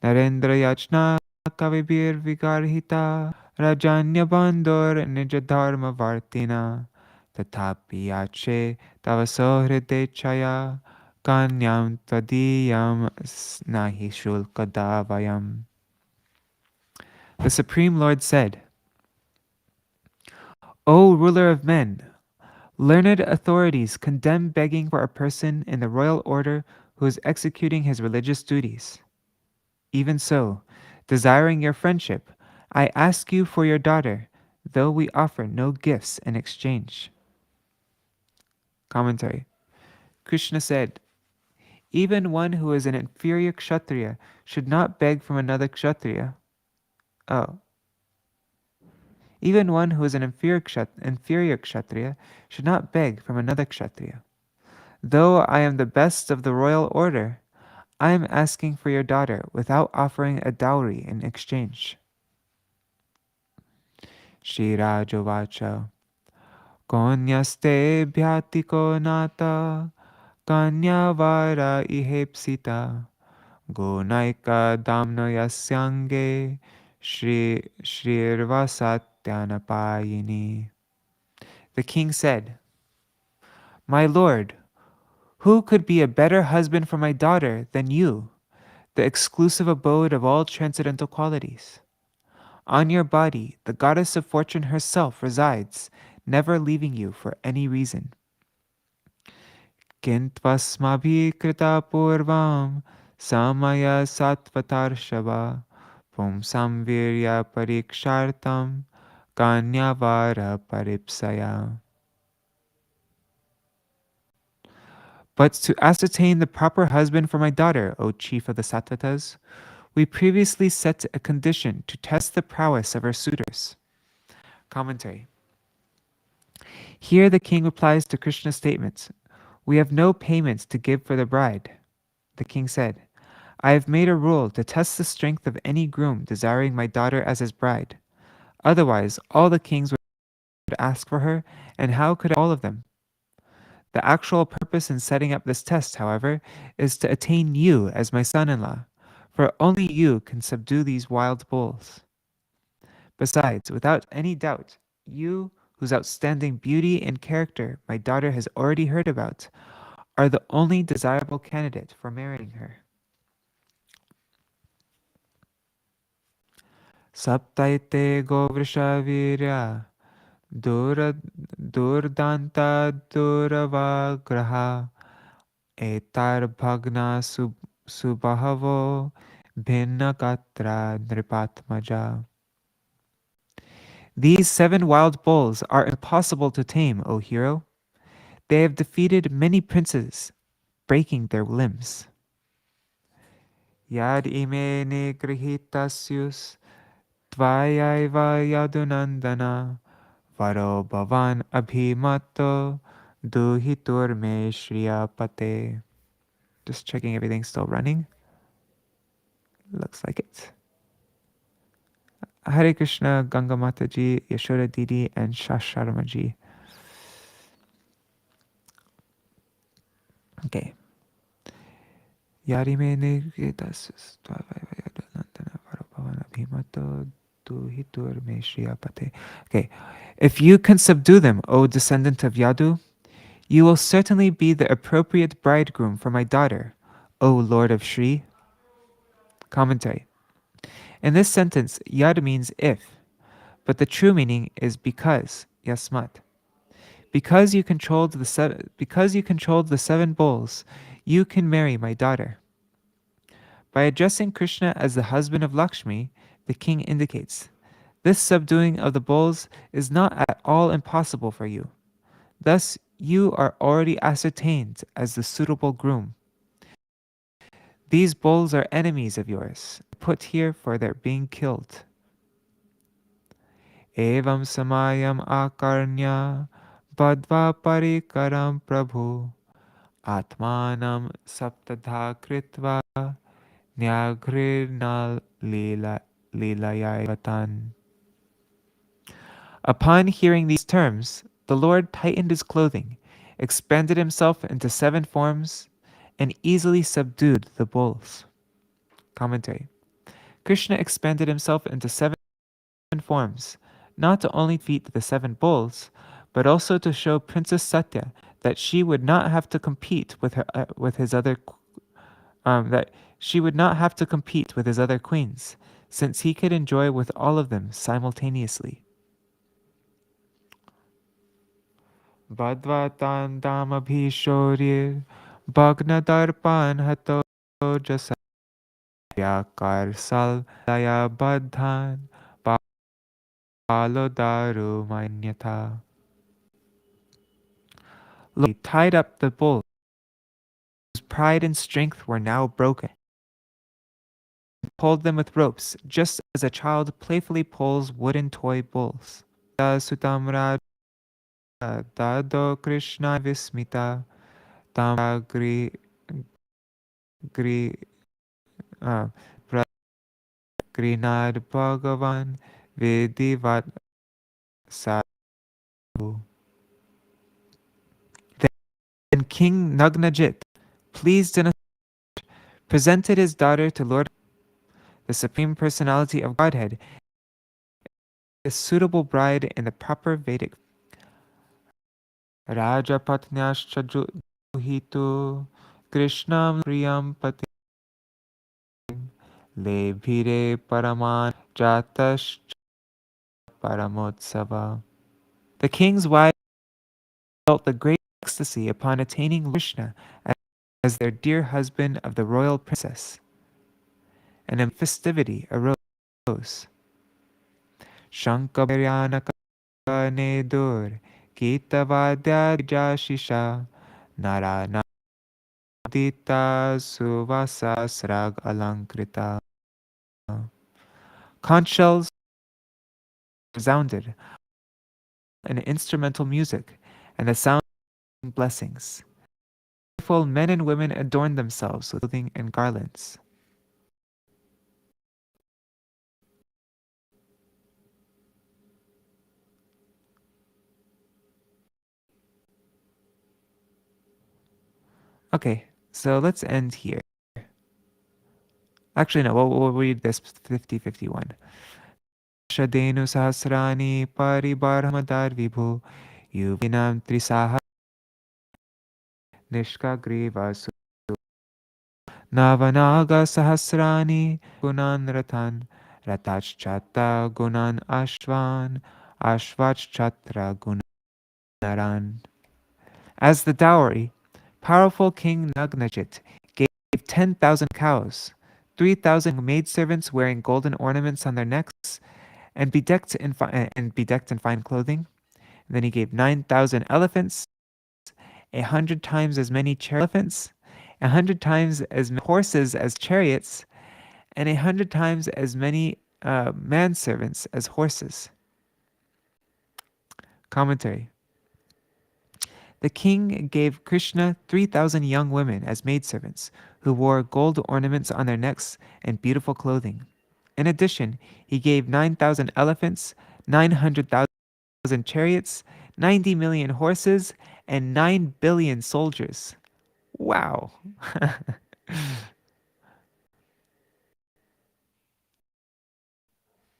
Narendra Yachna Kavibhir Vigarhita Rajanya Bandor Nijadharma Vartina Tathapi Yache Tavasohrite Chaya Kanyam Tadiyam Nahi Shulkadavayam. The Supreme Lord said, O ruler of men, learned authorities condemn begging for a person in the royal order who is executing his religious duties. Even so, desiring your friendship, I ask you for your daughter, though we offer no gifts in exchange. Commentary. Krishna said, even one who is an inferior kshatriya should not beg from another kshatriya. Even one who is an inferior kshatriya should not beg from another kshatriya. Though I am the best of the royal order, I am asking for your daughter without offering a dowry in exchange. Shirajovacha. Konyaste bhyatiko nata kanyavara ihepsita gunaika damno yasyange shrirvasatyanapayini. The king said, "My lord, who could be a better husband for my daughter than you, the exclusive abode of all transcendental qualities? On your body, the goddess of fortune herself resides, never leaving you for any reason. Kintvasmabhi krita purvam samaya sattvatarshava pumsam virya parikshartam kanyavara paripsaya." But to ascertain the proper husband for my daughter, O chief of the Sattvatas, we previously set a condition to test the prowess of our suitors. Commentary. Here the king replies to Krishna's statement, "We have no payment to give for the bride." The king said, "I have made a rule to test the strength of any groom desiring my daughter as his bride. Otherwise, all the kings would ask for her, and how could all of them? The actual purpose in setting up this test, however, is to attain you as my son-in-law, for only you can subdue these wild bulls. Besides, without any doubt, you, whose outstanding beauty and character my daughter has already heard about, are the only desirable candidate for marrying her." Saptaite govrishavirya durdanta duravagraha etar bhagna subahavo bhinna katra nripatmaja. These 7 wild bulls are impossible to tame, O hero. They have defeated many princes, breaking their limbs. Yad ime nigrihitasyus tvayaiva yadunandana varo bhavan abhimato duhitur me shriyapate. Just checking everything's still running. Looks like it. Hare Krishna, Ganga Mataji, Yashoda Didi, and Shasharamaji. Okay. Yarime Negitasus Okay. If you can subdue them, O descendant of Yadu, you will certainly be the appropriate bridegroom for my daughter, O Lord of Shri. Commentary. In this sentence, Yad means if, but the true meaning is because, yasmat. Because you controlled the 7 bulls, you can marry my daughter. By addressing Krishna as the husband of Lakshmi, the king indicates, this subduing of the bulls is not at all impossible for you. Thus, you are already ascertained as the suitable groom. These bulls are enemies of yours, put here for their being killed. Evam samayam akarnya badva parikaram prabhu atmanam saptadha kritva nyagrirna lilayayatan. Upon hearing these terms, the Lord tightened his clothing, expanded himself into 7 forms, and easily subdued the bulls. Commentary. Krishna expanded himself into 7 forms, not to only defeat the 7 bulls, but also to show Princess Satya that she would not have to compete with his other queens, since he could enjoy with all of them simultaneously. Badvatan damabhishorir bhagnadarpan hato jasa vyakar sal daya badhan palodaru manyata. He tied up the bulls, whose pride and strength were now broken, and pulled them with ropes, just as a child playfully pulls wooden toy bulls. Sutamra Dado Krishna Vismita Tamagri Grinad Bhagavan Vidivat sadhu. Then King Nagnajit, pleased and presented his daughter to Lord, the Supreme Personality of Godhead, a suitable bride in the proper Vedic. Rajapatnyascha juhitu Krishnam Priyam Pati Lebhire Paraman Jatash Paramotsava. The king's wives felt the great ecstasy upon attaining Krishna as their dear husband of the royal princess, and a festivity arose. Shankabharyanaka nedur Kitavadya Jashisha Naranadita Suvasa Srag Alankrita. Conch shells resounded, and instrumental music, and the sound of blessings. Beautiful men and women adorned themselves with clothing and garlands. Okay, so let's end here. Actually, no, we'll read this 50-51. Shadenu sahasrani paribarhamadar vibhu yuvinam trisaha nishkagriva Navanaga sahasrani gunan ratan ratachchata gunan ashvan ashvachchatra gunaran. As the dowry, powerful King Nagnajit gave 10,000 cows, 3,000 maidservants wearing golden ornaments on their necks, and bedecked in fine clothing. And then he gave 9,000 elephants, 100 times as many elephants, 100 times as many horses as chariots, and 100 times as many manservants as horses. Commentary. The king gave Krishna 3,000 young women as maidservants, who wore gold ornaments on their necks and beautiful clothing. In addition, he gave 9,000 elephants, 900,000 chariots, 90 million horses, and 9 billion soldiers. Wow.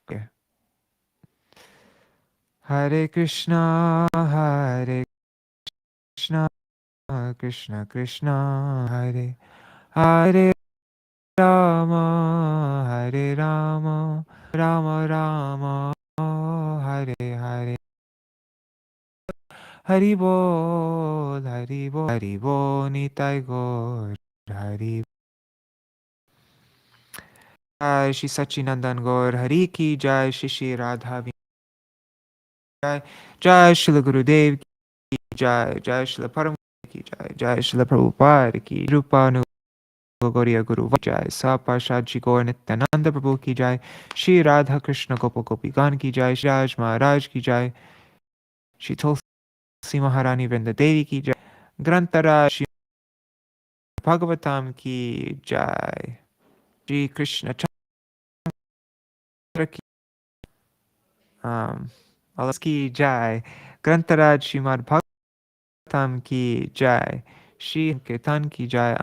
Yeah. Hare Krishna, Hare Krishna, Krishna Krishna, Hare Hare Rama, Hare Rama, Rama Rama, Hare Hare. Hari Bol, Hari Bol, Hari Bol, Nitai Gaur, Hari Jai Shri Sachinandan Gaur, Hari Ki Jai Shri Radha Jai, Jai Shri Gurudev Ki Jai, Jai Shri Param Ki Jai, Jai Shri Prabhupada Ki, Rupanu Gauriya Guru Jai, Sapashad Shri Gaur Nityananda Prabhu Ki Jai, Shri Radha Krishna Gopa Gopi Gan Ki Jai, Shri Raj Maharaj Ki Jai, Shri Tulsi Maharani Vrinda Devi Ki Jai, Grantara Shri Bhagavatam Ki Jai, Shri Krishna Chandra Ki, Allah Ki Jai, Grantaraj Śrīmad-Bhāgavatam Ki Jai, Shri Kirtan Ki Jai,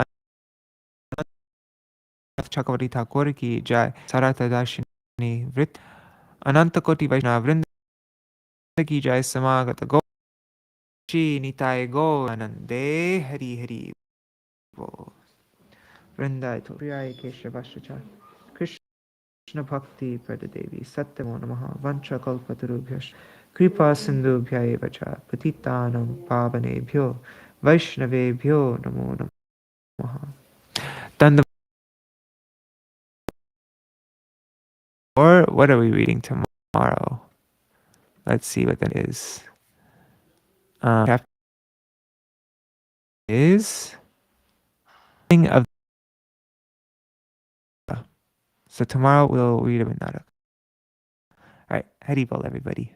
Cakravartī Ṭhākura Ki Jai, Sārārtha-darśinī Vrit, Anantakoti Vaishnava Vrinda Ki Jai, Samagata Go, Shri Nitai Go, Anande Hari Hari Bo, Vrindai Priyai Keshavashacha, Krishna Bhakti Pradadevi, Satyamo Namaha, Vancha Kalpatarubhyash, Kripa Sindhubhya Evacha, Patitanam Pavanebhyo, Vaishnavebhyo Namo Namaha. Then the or what are we reading tomorrow? Let's see what that is. Chapter is of so tomorrow we'll read about Narak. All right, Haribol, everybody.